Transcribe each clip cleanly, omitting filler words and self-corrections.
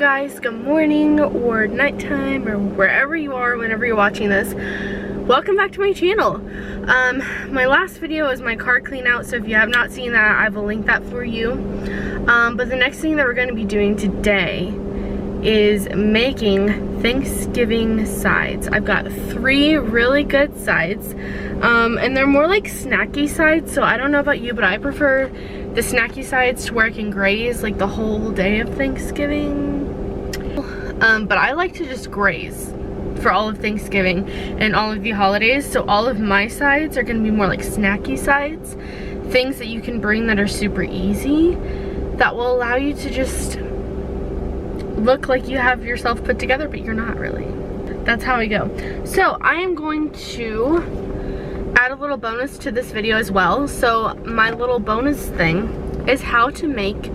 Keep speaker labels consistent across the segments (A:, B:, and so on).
A: guys, good morning or nighttime or wherever you are whenever you're watching this. Welcome back to my channel. My last video is my car clean out, so if you have not seen that, I will link that for you. But the next thing that we're going to be doing today is making Thanksgiving sides. I've got 3 really good sides, and they're more like snacky sides, so I don't know about you, but I prefer the snacky sides to where I can graze like the whole day of Thanksgiving. But I like to just graze for all of Thanksgiving and all of the holidays, so all of my sides are going to be more like snacky sides, things that you can bring that are super easy, that will allow you to just look like you have yourself put together, but you're not really. That's how I go. So I am going to add a little bonus to this video as well. So my little bonus thing is how to make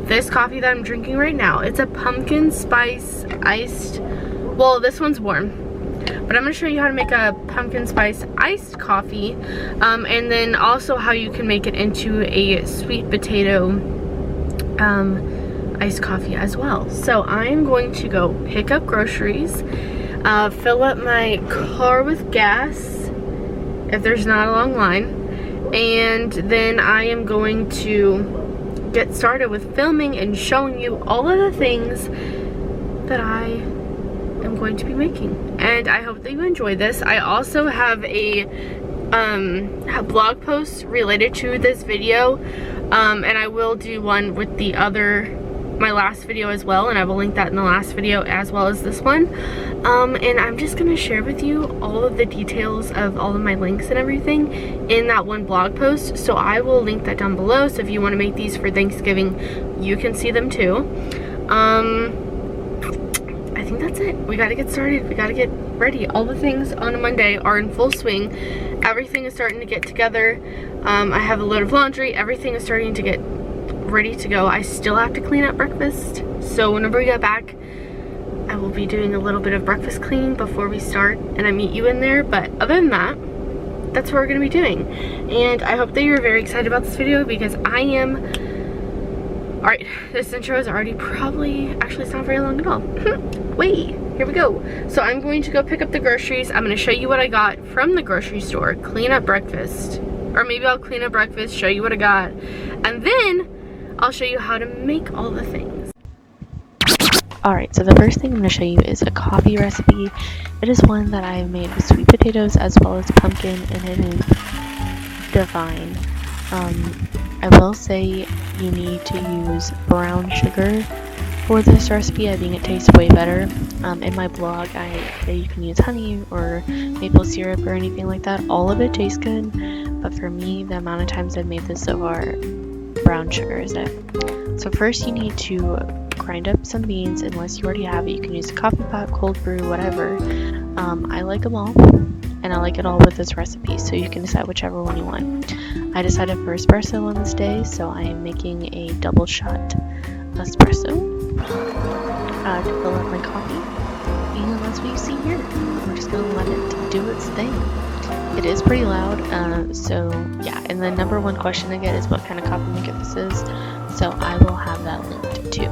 A: this coffee that I'm drinking right now. It's a pumpkin spice iced, well, this one's warm, but I'm going to show you how to make a pumpkin spice iced coffee, and then also how you can make it into a sweet potato iced coffee as well. So I'm going to go pick up groceries, fill up my car with gas if there's not a long line, and then I am going to get started with filming and showing you all of the things that I am going to be making. And I hope that you enjoy this. I also have a blog post related to this video, and I will do one with my last video as well, and I will link that in the last video as well as this one. And I'm just going to share with you all of the details of all of my links and everything in that one blog post, so I will link that down below, so if you want to make these for Thanksgiving, you can see them too. I think that's it. We got to get started. We got to get ready. All the things on a Monday are in full swing. Everything is starting to get together. I have a load of laundry. Everything is starting to get ready to go. I still have to clean up breakfast, so whenever we get back, I will be doing a little bit of breakfast cleaning before we start, and I meet you in there. But other than that, that's what we're going to be doing, and I hope that you're very excited about this video, because I am. Alright, this intro is already actually it's not very long at all. Wait, here we go. So I'm going to go pick up the groceries. I'm going to show you what I got from the grocery store, clean up breakfast, or maybe I'll clean up breakfast, show you what I got, and then I'll show you how to make all the things.
B: Alright, so the first thing I'm going to show you is a coffee recipe. It is one that I made with sweet potatoes as well as pumpkin, and it is divine. I will say you need to use brown sugar for this recipe. I think it tastes way better. In my blog, you can use honey or maple syrup or anything like that. All of it tastes good, but for me, the amount of times I've made this so far, brown sugar is it. So first you need to grind up some beans. Unless you already have it, you can use a coffee pot, cold brew, whatever. I like them all, and I like it all with this recipe, so you can decide whichever one you want. I decided for espresso on this day, so I am making a double shot espresso to fill up my coffee, and that's what you see here. I'm just going to let it do its thing. It is pretty loud, so yeah, and the number one question I get is what kind of coffee maker this is, so I will have that linked too.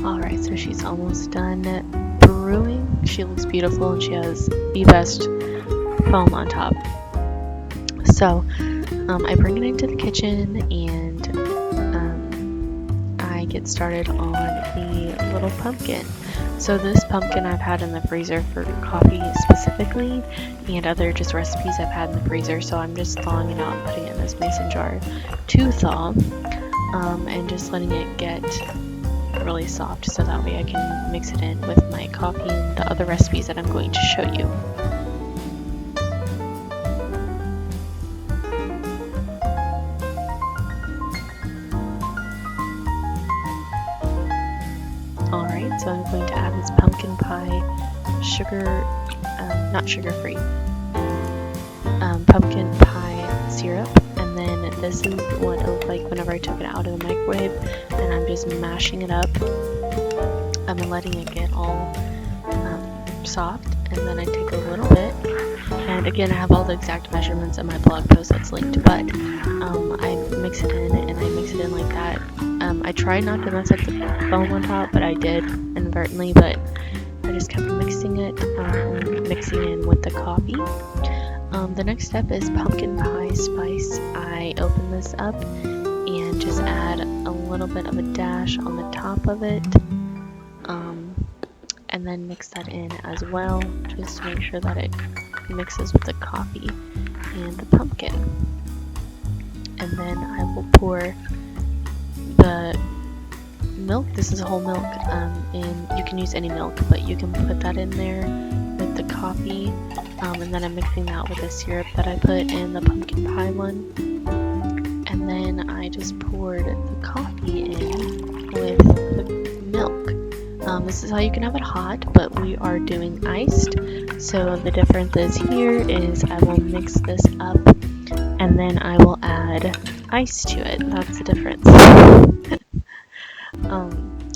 B: Alright, so she's almost done brewing. She looks beautiful, and she has the best foam on top. So I bring it into the kitchen, and I get started on the little pumpkin. So this pumpkin I've had in the freezer for coffee specifically, and other just recipes I've had in the freezer, so I'm just thawing it out and putting it in this mason jar to thaw, and just letting it get really soft, so that way I can mix it in with my coffee and the other recipes that I'm going to show you. Alright, so I'm going to add this pumpkin pie not sugar free, pumpkin pie syrup, and then this is what it looked like whenever I took it out of the microwave, and I'm just mashing it up and letting it get all soft. And then I take a little bit, and again, I have all the exact measurements in my blog post that's linked, but I mix it in, and I mix it in like that. I tried not to mess up the foam on top, but I did inadvertently, but I just kept mixing it, mixing in with the coffee. The next step is pumpkin pie spice. I open this up and just add a little bit of a dash on the top of it, and then mix that in as well, just to make sure that it mixes with the coffee and the pumpkin. And then I will pour the milk. This is whole milk, and you can use any milk, but you can put that in there with the coffee, and then I'm mixing that with the syrup that I put in the pumpkin pie one, and then I just poured the coffee in with the milk. This is how you can have it hot, but we are doing iced, so the difference is here is I will mix this up and then I will add ice to it. That's the difference.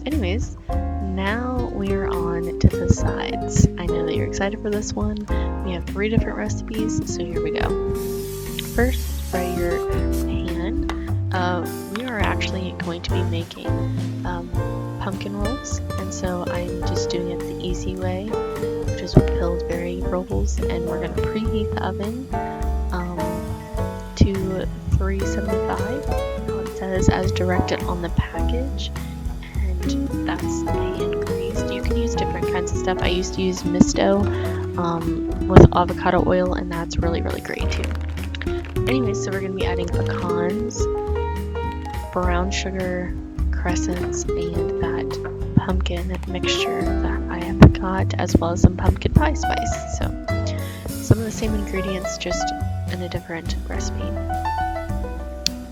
B: Anyways, now we're on to the sides. I know that you're excited for this one. We have 3 different recipes, so here we go. First, for your pan, we are actually going to be making pumpkin rolls, and so I'm just doing it the easy way, which is with Pillsbury rolls, and we're going to preheat the oven to 375. It says as directed on the package, and that's hand greased. You can use different kinds of stuff. I used to use misto with avocado oil, and that's really, really great too. Anyway, so we're going to be adding pecans, brown sugar, crescents, and that pumpkin mixture that I have got, as well as some pumpkin pie spice. So some of the same ingredients, just in a different recipe.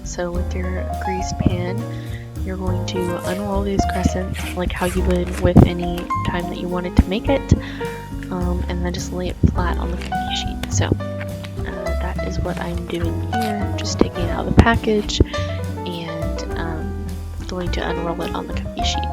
B: So with your greased pan, you're going to unroll these crescents like how you would with any time that you wanted to make it, and then just lay it flat on the cookie sheet. So that is what I'm doing here, just taking it out of the package and going to unroll it on the cookie sheet.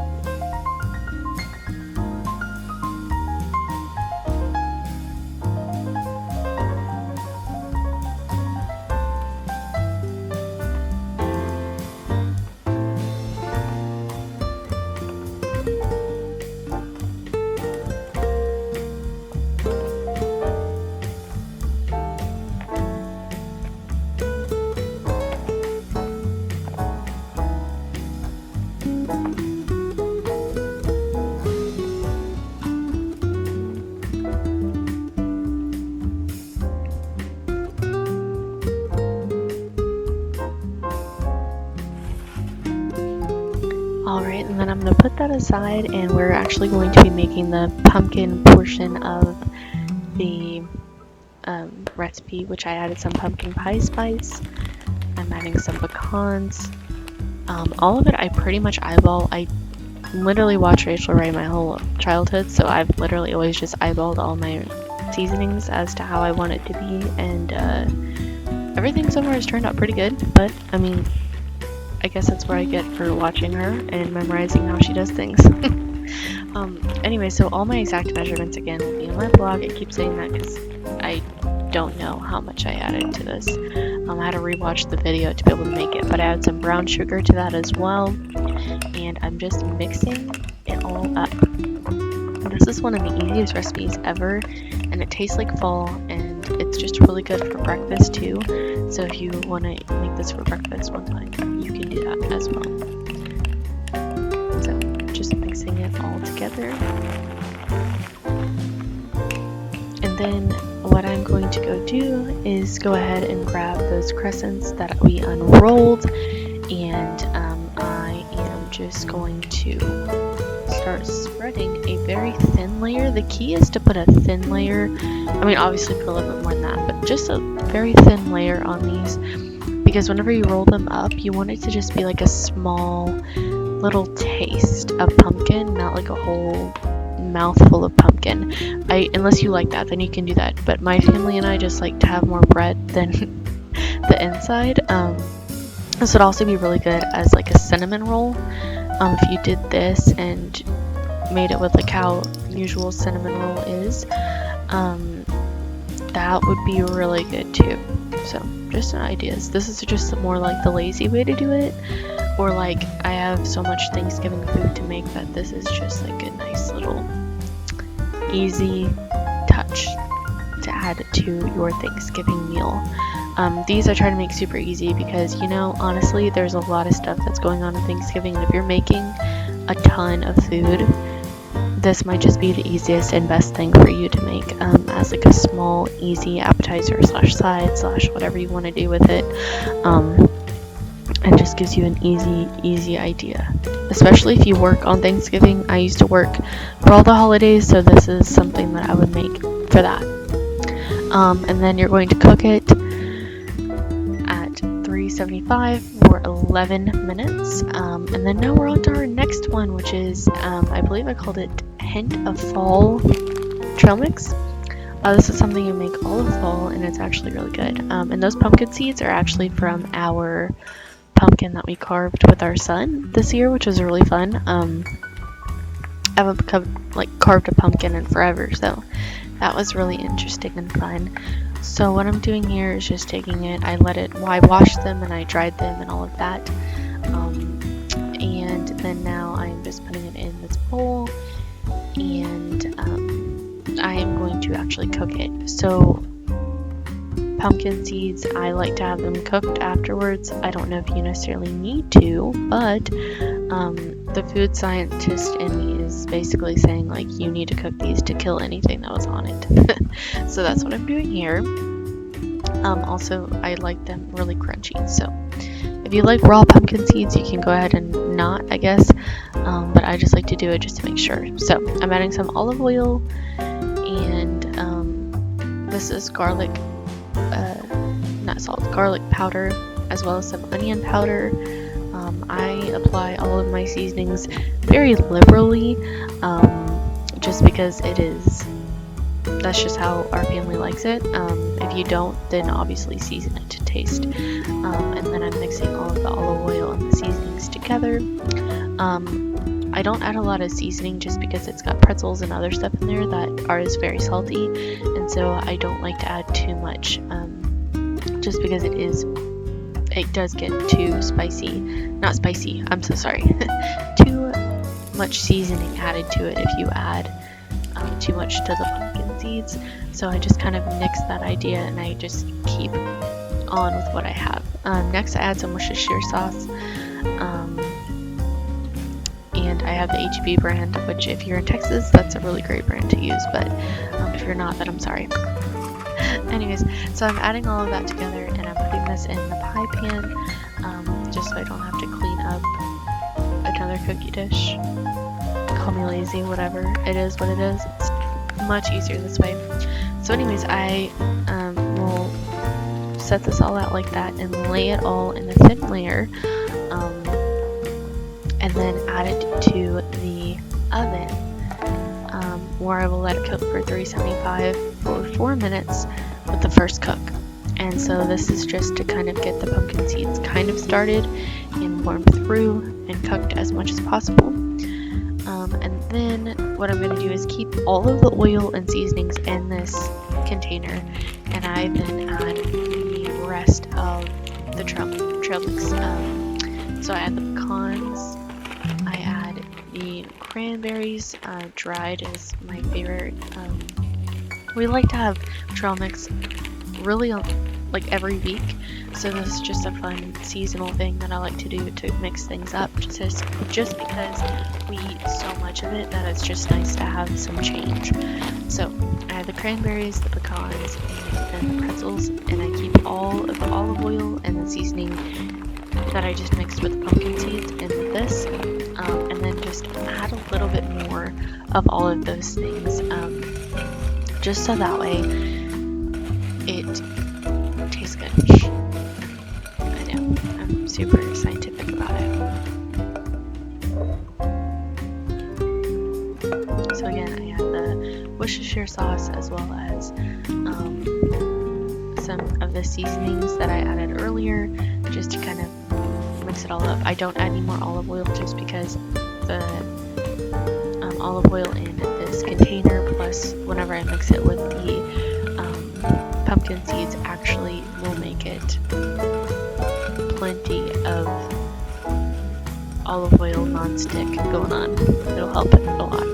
B: Alright, and then I'm going to put that aside, and we're actually going to be making the pumpkin portion of the recipe, which I added some pumpkin pie spice. I'm adding some pecans. All of it I pretty much eyeball. I literally watched Rachel Ray my whole childhood, so I've literally always just eyeballed all my seasonings as to how I want it to be, and everything so far has turned out pretty good, but I mean, I guess that's what I get for watching her and memorizing how she does things. Anyway, so all my exact measurements again will be in my blog. I keep saying that because I don't know how much I added to this. I had to rewatch the video to be able to make it, but I add some brown sugar to that as well, and I'm just mixing it all up. This is one of the easiest recipes ever, and it tastes like fall, and it's just really good for breakfast too. So if you want to make this for breakfast one time, you can do that as well. So just mixing it all together. And then what I'm going to go do is go ahead and grab those crescents that we unrolled, and I am just going to start spreading a very thin layer. The key is to put a thin layer. I mean, obviously put a little bit more than that, but just a very thin layer on these, because whenever you roll them up, you want it to just be like a small little taste of pumpkin, not like a whole mouthful of pumpkin. Unless you like that, then you can do that, but my family and I just like to have more bread than the inside. This would also be really good as like a cinnamon roll. If you did this and made it with like how usual cinnamon roll is, that would be really good too. So just some ideas. This is just more like the lazy way to do it, or like I have so much Thanksgiving food to make that this is just like a nice little easy touch to add to your Thanksgiving meal. These I try to make super easy because, you know, honestly, there's a lot of stuff that's going on at Thanksgiving, and if you're making a ton of food, this might just be the easiest and best thing for you to make as like a small, easy appetizer slash side slash whatever you want to do with it, and just gives you an easy idea. Especially if you work on Thanksgiving. I used to work for all the holidays, so this is something that I would make for that. And then you're going to cook it at 375 for 11 minutes. And then now we're on to our next one, which is, I believe I called it Hint of Fall trail mix. This is something you make all of fall, and it's actually really good. And those pumpkin seeds are actually from our pumpkin that we carved with our son this year, which was really fun. I haven't carved a pumpkin in forever, so that was really interesting and fun. So what I'm doing here is just taking it, I washed them and I dried them and all of that. And then now I'm just putting it in this bowl, and I am going to actually cook it. So pumpkin seeds, I like to have them cooked afterwards. I don't know if you necessarily need to, but the food scientist in me is basically saying like you need to cook these to kill anything that was on it. So that's what I'm doing here. Also, I like them really crunchy, so if you like raw pumpkin seeds, you can go ahead and not, I guess, but I just like to do it just to make sure. So I'm adding some olive oil, and this is garlic garlic powder, as well as some onion powder. I apply all of my seasonings very liberally, just because that's just how our family likes it. If you don't, then obviously season it to taste. And then I'm mixing all of the olive oil and the seasonings together. I don't add a lot of seasoning just because it's got pretzels and other stuff in there that is very salty, and so I don't like to add too much, just because it does get too spicy. Not spicy, I'm so sorry. Too much seasoning added to it if you add too much to the pumpkin seeds. So I just kind of nix that idea, and I just keep on with what I have. Next I add some Worcestershire sauce, and I have the HB brand, which if you're in Texas, that's a really great brand to use, but if you're not, then I'm sorry. Anyways, so I'm adding all of that together, and I'm putting this in the pie pan, just so I don't have to clean up another cookie dish. Call me lazy, whatever. It is what it is. It's much easier this way. So anyways, I will set this all out like that and lay it all in a thin layer, and then add it to the oven, where I will let it cook for 375 for 4 minutes with the first cook. And so this is just to kind of get the pumpkin seeds kind of started and warmed through and cooked as much as possible. And then what I'm going to do is keep all of the oil and seasonings in this container, and I then add the rest of the trail mix. So I add the pecans, I add the cranberries, dried is my favorite. We like to have trail mix really like every week, so this is just a fun seasonal thing that I like to do to mix things up, just because we eat so much of it that it's just nice to have some change. So I have the cranberries, the pecans, and the pretzels, and I keep all of the olive oil and the seasoning that I just mixed with the pumpkin seeds in this, and then just add a little bit more of all of those things, just so that way it tastes good. I know, I'm super scientific about it. So again, I have the Worcestershire sauce as well as some of the seasonings that I added earlier, just to kind of mix it all up. I don't add any more olive oil just because the olive oil in this container, plus whenever I mix it with the pumpkin seeds, actually will make it plenty of olive oil non-stick going on. It'll help it a lot.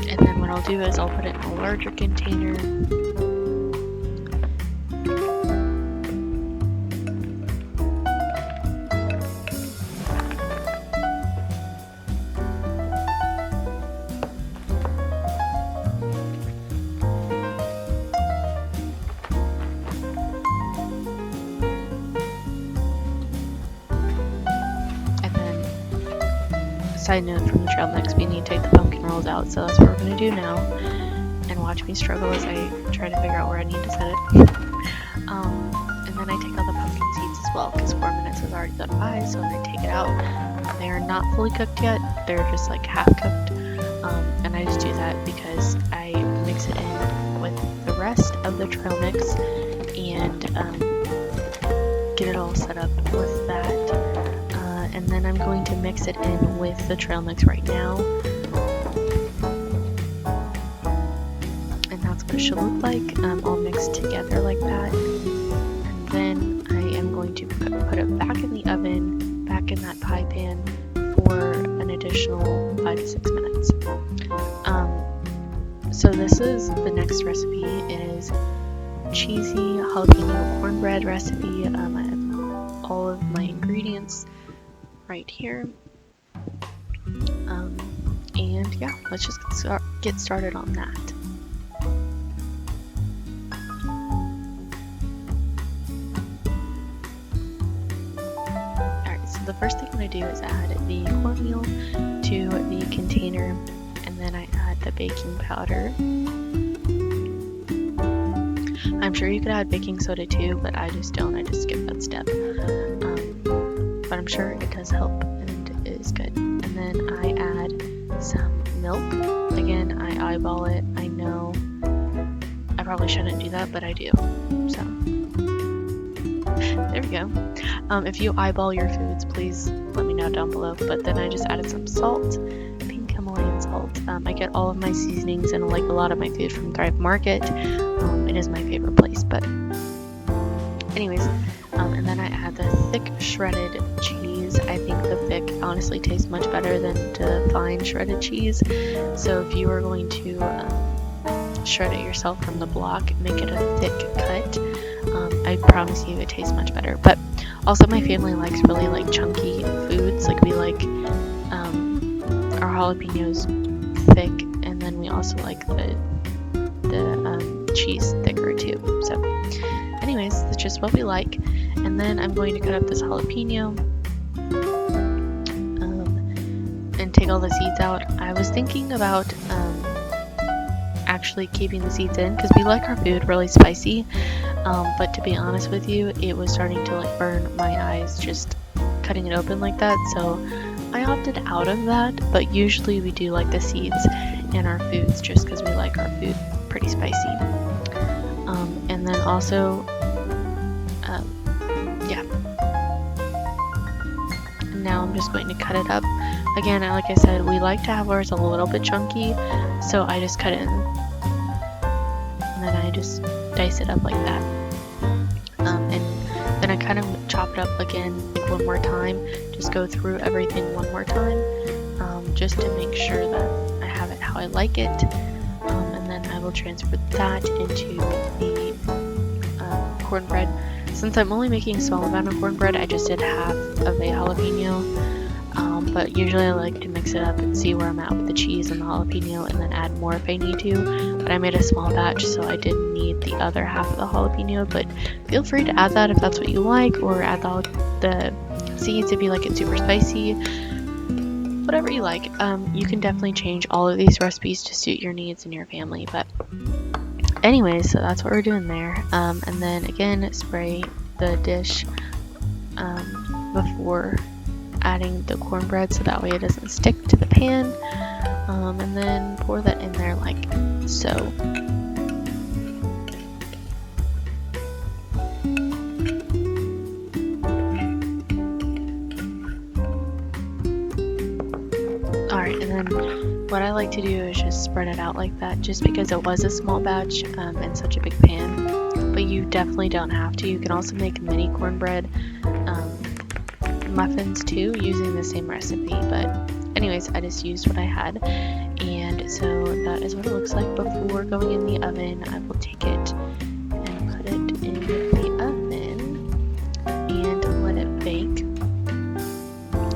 B: And then what I'll do is I'll put it in a larger container. Side note from the trail mix, we need to take the pumpkin rolls out, so that's what we're going to do now. And watch me struggle as I try to figure out where I need to set it. And then I take out the pumpkin seeds as well, because 4 minutes has already gone by, so when I take it out, they are not fully cooked yet, they're just like half cooked. And I just do that because I mix it in with the rest of the trail mix and get it all set up with that. And then I'm going to mix it in with the trail mix right now. And that's what it should look like, all mixed together like that. And then I am going to put it back in the oven, back in that pie pan for an additional 5 to 6 minutes. So this is the next recipe. It is cheesy jalapeno cornbread recipe. I have all of my ingredients right here, and yeah, let's just get started on that. Alright, so the first thing I'm going to do is add the cornmeal to the container, and then I add the baking powder. I'm sure you could add baking soda too, but I just don't. I just skip that step. But I'm sure it does help and it is good. And then I add some milk. Again, I eyeball it. I know I probably shouldn't do that, but I do. So there we go. If you eyeball your foods, please let me know down below. But then I just added some salt, pink Himalayan salt. I get all of my seasonings and like a lot of my food from Thrive Market. It is my favorite place, but anyways. And then I add the thick shredded cheese. I think the thick honestly tastes much better than the fine shredded cheese. So if you are going to shred it yourself from the block, make it a thick cut. I promise you it tastes much better. But also my family likes really like chunky foods. Like we like our jalapenos thick, and then we also like the cheese thicker too. So anyways, that's just what we like. And then I'm going to cut up this jalapeno and take all the seeds out. I was thinking about actually keeping the seeds in because we like our food really spicy, but to be honest with you, it was starting to like burn my eyes just cutting it open like that, so I opted out of that. But usually we do like the seeds in our foods just because we like our food pretty spicy. And then also now I'm just going to cut it up. Again, like I said, we like to have ours a little bit chunky, so I just cut it in, and then I just dice it up like that. And then I kind of chop it up again like one more time, just go through everything one more time, just to make sure that I have it how I like it. And then I will transfer that into the cornbread. Since I'm only making a small amount of cornbread, I just did half of a jalapeno, but usually I like to mix it up and see where I'm at with the cheese and the jalapeno and then add more if I need to. But I made a small batch, so I didn't need the other half of the jalapeno, but feel free to add that if that's what you like, or add the seeds if you like it super spicy. Whatever you like. You can definitely change all of these recipes to suit your needs and your family, but anyways, so that's what we're doing there. And then again, spray the dish before adding the cornbread so that way it doesn't stick to the pan. and then pour that in there like so. Alright, and then what I like to do is just spread it out like that, just because it was a small batch and such a big pan. But you definitely don't have to. You can also make mini cornbread muffins too using the same recipe. But anyways, I just used what I had, and so that is what it looks like before going in the oven. I will take it and put it in the oven and let it bake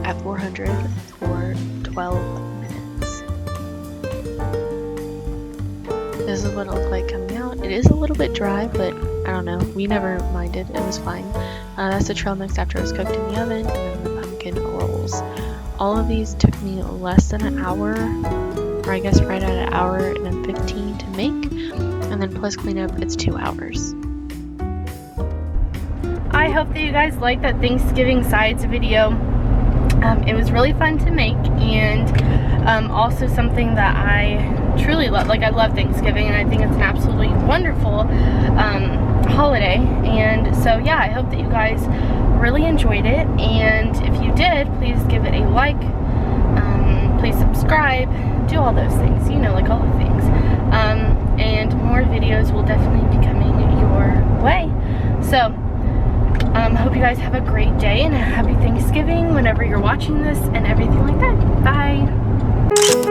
B: at 400 for 12 minutes. This is what it looked like coming out. It is a little bit dry, but I don't know, we never minded, it was fine. That's the trail mix after it was cooked in the oven, and then the pumpkin rolls. All of these took me less than an hour, or I guess right at an hour and then 15 to make, and then plus cleanup, it's 2 hours.
A: I hope that you guys liked that Thanksgiving sides video. It was really fun to make, and also something that I truly love. Like, I love Thanksgiving, and I think it's an absolutely wonderful holiday. And so yeah, I hope that you guys really enjoyed it, and if you did, please give it a like, please subscribe, do all those things, you know, like all the things, and more videos will definitely be coming your way. So hope you guys have a great day and a happy Thanksgiving whenever you're watching this and everything like that. Bye.